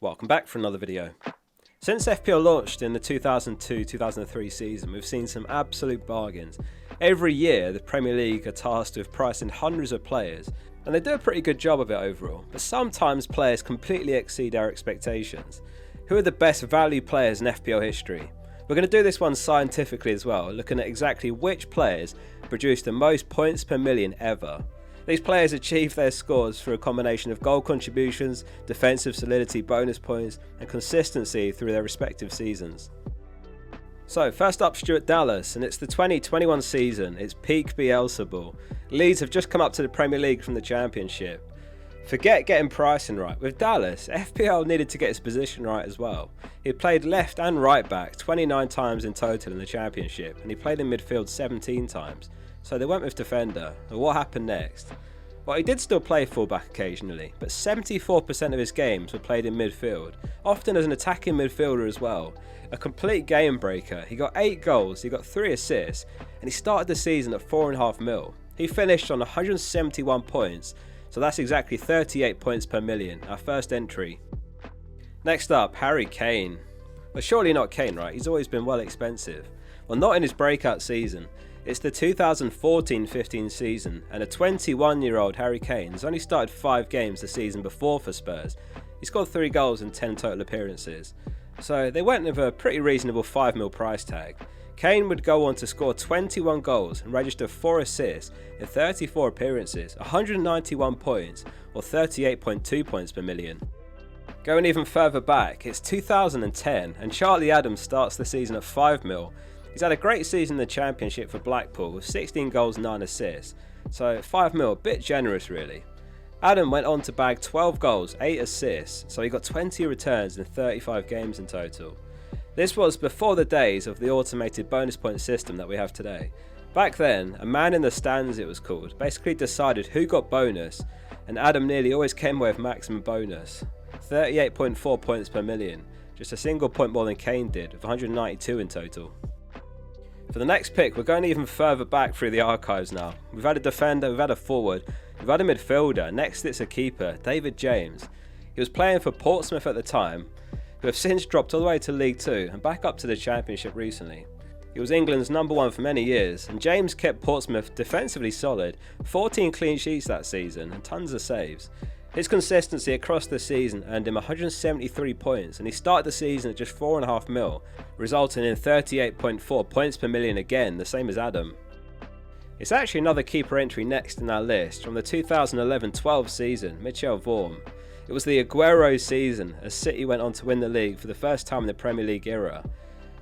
Welcome back for another video. Since FPL launched in the 2002-2003 season, we've seen some absolute bargains. Every year, the Premier League are tasked with pricing hundreds of players, and they do a pretty good job of it overall, but sometimes players completely exceed our expectations. Who are the best value players in FPL history? We're going to do this one scientifically as well, looking at exactly which players produced the most points per million ever. These players achieve their scores through a combination of goal contributions, defensive solidity, bonus points, and consistency through their respective seasons. So first up, Stuart Dallas, and it's the 2021 season. It's peak Bielsa. Leeds have just come up to the Premier League from the Championship. Forget getting pricing right. With Dallas, FPL needed to get his position right as well. He played left and right back 29 times in total in the Championship, and he played in midfield 17 times. So they went with defender. And what happened next? Well, he did still play fullback occasionally, but 74% of his games were played in midfield, often as an attacking midfielder as well. A complete game breaker. He got 8 goals, he got 3 assists, and he started the season at 4.5 mil. He finished on 171 points, so that's exactly 38 points per million, our first entry. Next up, Harry Kane. Well, surely not Kane, right? He's always been well expensive. Well, not in his breakout season. It's the 2014-15 season, and a 21-year-old Harry Kane has only started 5 games the season before for Spurs. He scored 3 goals in 10 total appearances. So they went with a pretty reasonable 5 mil price tag. Kane would go on to score 21 goals and register 4 assists in 34 appearances, 191 points, or 38.2 points per million. Going even further back, it's 2010, and Charlie Adams starts the season at 5 mil. He's had a great season in the Championship for Blackpool with 16 goals and 9 assists, so 5 mil, a bit generous really. Adam went on to bag 12 goals, 8 assists, so he got 20 returns in 35 games in total. This was before the days of the automated bonus point system that we have today. Back then, a man in the stands it was called, basically decided who got bonus, and Adam nearly always came away with maximum bonus. 38.4 points per million, just a single point more than Kane did, with 192 in total. For the next pick, we're going even further back through the archives now. We've had a defender, we've had a forward, we've had a midfielder, next it's a keeper, David James. He was playing for Portsmouth at the time, who have since dropped all the way to League 2 and back up to the Championship recently. He was England's #1 for many years, and James kept Portsmouth defensively solid, 14 clean sheets that season and tons of saves. His consistency across the season earned him 173 points, and he started the season at just 4.5 mil, resulting in 38.4 points per million again, the same as Adam. It's actually another keeper entry next in our list from the 2011-12 season, Michel Vorm. It was the Aguero season as City went on to win the league for the first time in the Premier League era.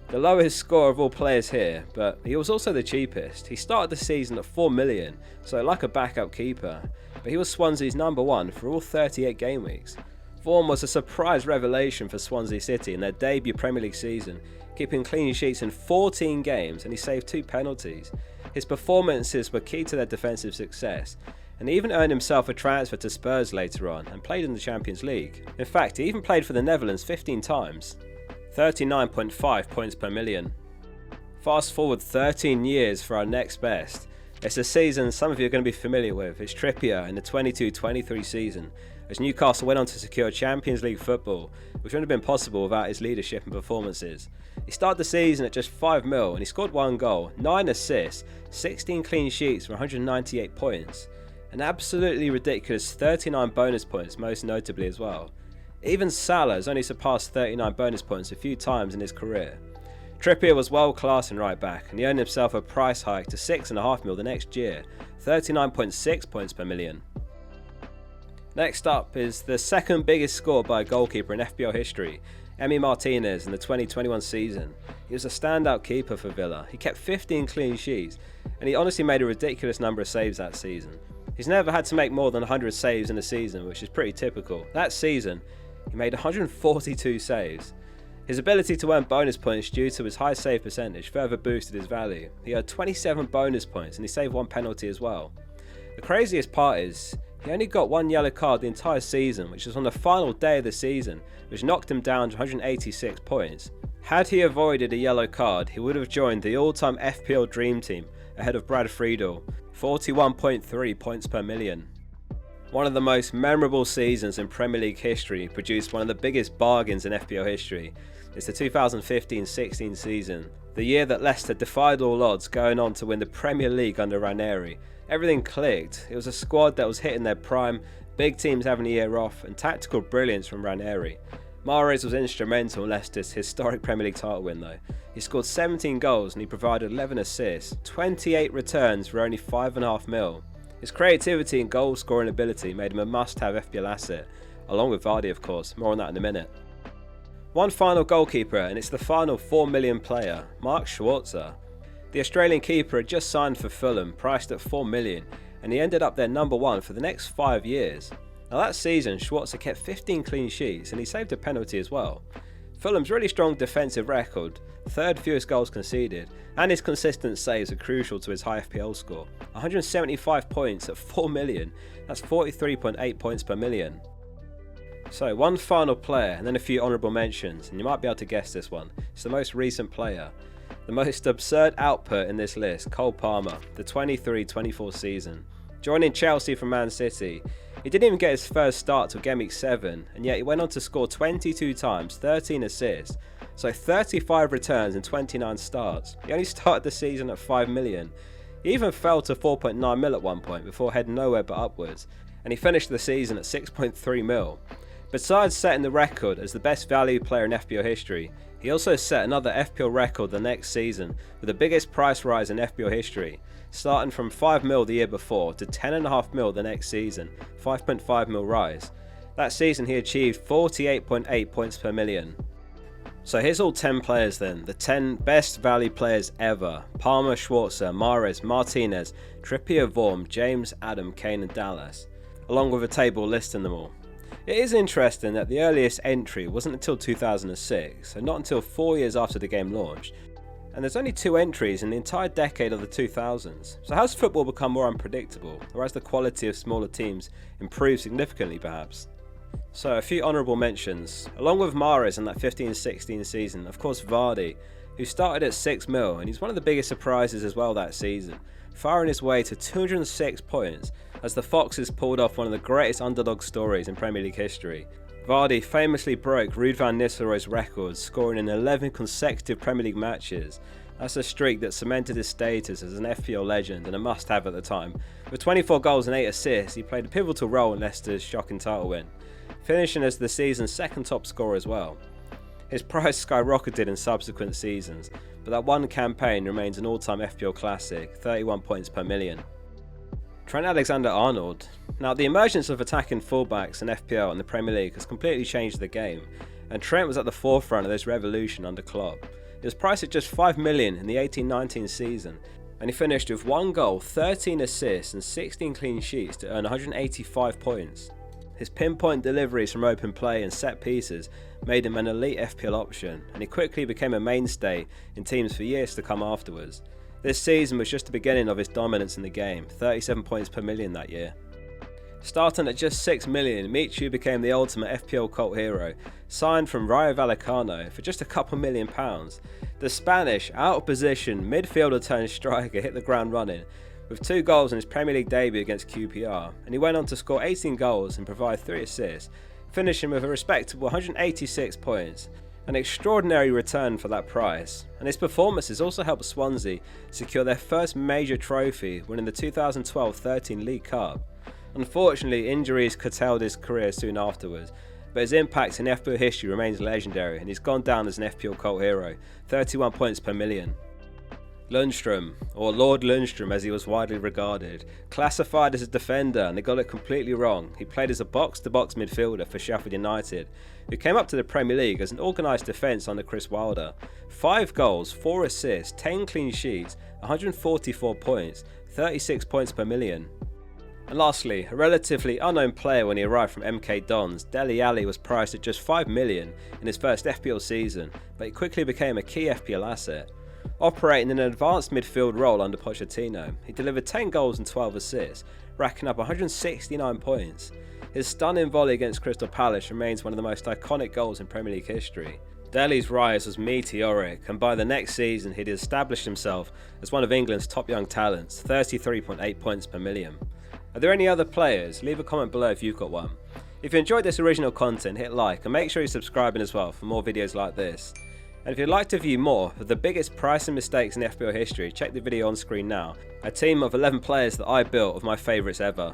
The lowest score of all players here, but he was also the cheapest. He started the season at 4 million, so like a backup keeper, but he was Swansea's #1 for all 38 game weeks. Vorm was a surprise revelation for Swansea City in their debut Premier League season, keeping clean sheets in 14 games, and he saved 2 penalties. His performances were key to their defensive success, and he even earned himself a transfer to Spurs later on and played in the Champions League. In fact, he even played for the Netherlands 15 times. 39.5 points per million. Fast forward 13 years for our next best. It's a season some of you are going to be familiar with. It's Trippier in the 22-23 season, as Newcastle went on to secure Champions League football, which wouldn't have been possible without his leadership and performances. He started the season at just 5 mil and he scored 1 goal, 9 assists, 16 clean sheets for 198 points. An absolutely ridiculous 39 bonus points most notably as well. Even Salah has only surpassed 39 bonus points a few times in his career. Trippier was world class in right back, and he earned himself a price hike to 6.5 mil the next year, 39.6 points per million. Next up is the second biggest score by a goalkeeper in FPL history, Martinez in the 2021 season. He was a standout keeper for Villa. He kept 15 clean sheets, and he honestly made a ridiculous number of saves that season. He's never had to make more than 100 saves in a season, which is pretty typical. That season, he made 142 saves. His ability to earn bonus points due to his high save percentage further boosted his value. He had 27 bonus points and he saved 1 penalty as well. The craziest part is, he only got 1 yellow card the entire season, which was on the final day of the season, which knocked him down to 186 points. Had he avoided a yellow card, he would have joined the all-time FPL Dream Team ahead of Brad Friedel, 41.3 points per million. One of the most memorable seasons in Premier League history produced one of the biggest bargains in FPL history. It's the 2015-16 season, the year that Leicester defied all odds, going on to win the Premier League under Ranieri. Everything clicked. It was a squad that was hitting their prime, big teams having a year off, and tactical brilliance from Ranieri. Mahrez was instrumental in Leicester's historic Premier League title win though. He scored 17 goals and he provided 11 assists, 28 returns for only $5.5 million. His creativity and goal scoring ability made him a must-have FPL asset, along with Vardy of course, more on that in a minute. One final goalkeeper, and it's the final $4 million player, Mark Schwarzer. The Australian keeper had just signed for Fulham, priced at $4 million, and he ended up their number one for the next 5 years. Now that season, Schwarzer kept 15 clean sheets and he saved a penalty as well. Fulham's really strong defensive record, third fewest goals conceded, and his consistent saves are crucial to his high FPL score. 175 points at $4 million, that's 43.8 points per million. So one final player and then a few honourable mentions, and you might be able to guess this one. It's the most recent player. The most absurd output in this list, Cole Palmer, the 23-24 season. Joining Chelsea from Man City, he didn't even get his first start till Game Week 7, and yet he went on to score 22 times, 13 assists, so 35 returns and 29 starts. He only started the season at $5 million. He even fell to 4.9 mil at one point before heading nowhere but upwards, and he finished the season at 6.3 mil. Besides setting the record as the best value player in FPL history, he also set another FPL record the next season with the biggest price rise in FPL history, starting from 5 mil the year before to 10.5 mil the next season, 5.5 mil rise. That season he achieved 48.8 points per million. So here's all 10 players then, the 10 best value players ever: Palmer, Schwarzer, Mahrez, Martinez, Trippier, Vorm, James, Adam, Kane and Dallas, along with a table listing them all. It is interesting that the earliest entry wasn't until 2006, so not until 4 years after the game launched, and there's only 2 entries in the entire decade of the 2000s. So has football become more unpredictable, or has the quality of smaller teams improved significantly perhaps? So a few honourable mentions. Along with Mahrez in that 15-16 season, of course Vardy, who started at 6 mil, and he's one of the biggest surprises as well that season, firing his way to 206 points as the Foxes pulled off one of the greatest underdog stories in Premier League history. Vardy famously broke Ruud van Nistelrooy's record, scoring in 11 consecutive Premier League matches. That's a streak that cemented his status as an FPL legend and a must-have at the time. With 24 goals and 8 assists, he played a pivotal role in Leicester's shocking title win, finishing as the season's second top scorer as well. His price skyrocketed in subsequent seasons, but that one campaign remains an all-time FPL classic, 31 points per million. Trent Alexander-Arnold. Now the emergence of attacking fullbacks in FPL and the Premier League has completely changed the game, and Trent was at the forefront of this revolution under Klopp. He was priced at just $5 million in the 18-19 season, and he finished with 1 goal, 13 assists and 16 clean sheets to earn 185 points. His pinpoint deliveries from open play and set pieces made him an elite FPL option, and he quickly became a mainstay in teams for years to come afterwards. This season was just the beginning of his dominance in the game, 37 points per million that year. Starting at just $6 million, Michu became the ultimate FPL cult hero, signed from Rayo Vallecano for just a couple £1 million. The Spanish, out of position, midfielder turned striker hit the ground running, with 2 goals in his Premier League debut against QPR, and he went on to score 18 goals and provide 3 assists, finishing with a respectable 186 points. An extraordinary return for that price, and his performances also helped Swansea secure their first major trophy, winning the 2012-13 League Cup. Unfortunately, injuries curtailed his career soon afterwards, but his impact in FPL history remains legendary, and he's gone down as an FPL cult hero, 31 points per million. Lundstrom, or Lord Lundstrom as he was widely regarded, classified as a defender, and they got it completely wrong. He played as a box-to-box midfielder for Sheffield United, who came up to the Premier League as an organised defence under Chris Wilder. 5 goals, 4 assists, 10 clean sheets, 144 points, 36 points per million. And lastly, a relatively unknown player when he arrived from MK Dons, Dele Alli was priced at just $5 million in his first FPL season, but he quickly became a key FPL asset. Operating in an advanced midfield role under Pochettino, he delivered 10 goals and 12 assists, racking up 169 points. His stunning volley against Crystal Palace remains one of the most iconic goals in Premier League history. Dele's rise was meteoric, and by the next season he'd established himself as one of England's top young talents, 33.8 points per million. Are there any other players? Leave a comment below if you've got one. If you enjoyed this original content, hit like and make sure you're subscribing as well for more videos like this. And if you'd like to view more of the biggest pricing mistakes in FPL history, check the video on screen now. A team of 11 players that I built of my favourites ever.